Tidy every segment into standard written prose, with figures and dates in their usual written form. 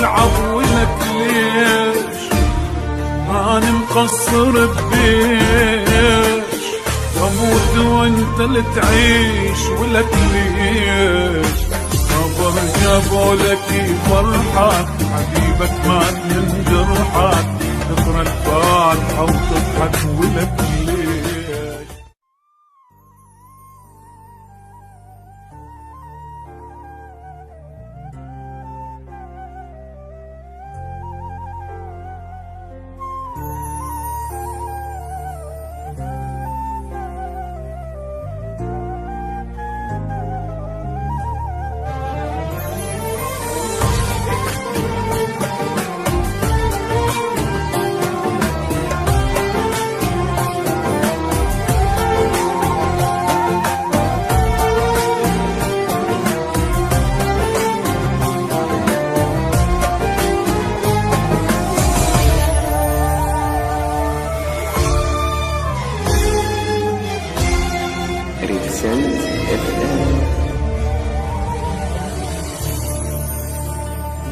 تلعب ولك ليش أنا مقصر ببيش أموت وانت اللي تعيش ولك ليش صبر جابوا لك فرحة حبيبك مات من جرحك تقرا الفاتحة وتضحك ولك ليش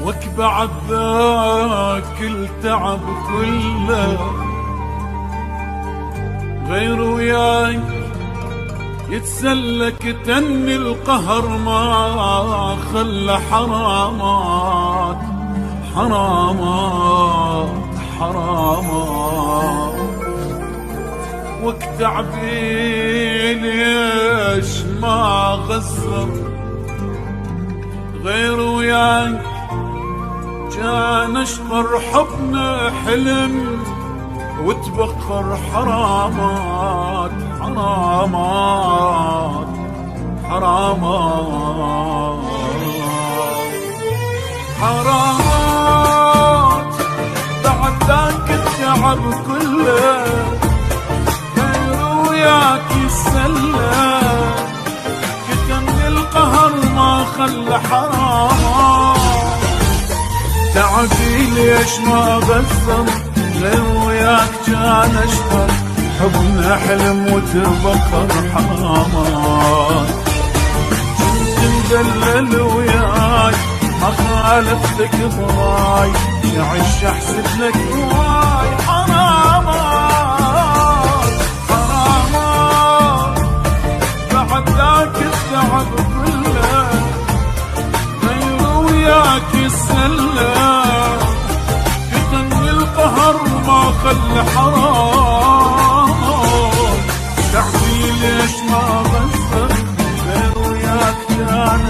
وكبعد ذاك التعب كله غير وياك يتسلك تني القهر ما خلى حرامات حرامات حرامات وكتعبي ليش ما غزر غير وياك كان اشقر حبنا حلم وتبخر حرامات حرامات حرامات حرامات بعد ذاك التعب كله غير وياك يسلم كتمني القهر ما خلى حرامات تعبي ليش ما غزر غير وياك كان اشقر حبنا حلم وتبخر حرامات كنت مدلل وياي ما خالفتك ضاي يعيش احسب لك هواي حرامات حرامات بعد ذاك التعب كله غير وياك يسلم كتني القهر ما خلى حرام تعبي ليش ما غزر غير وياك كان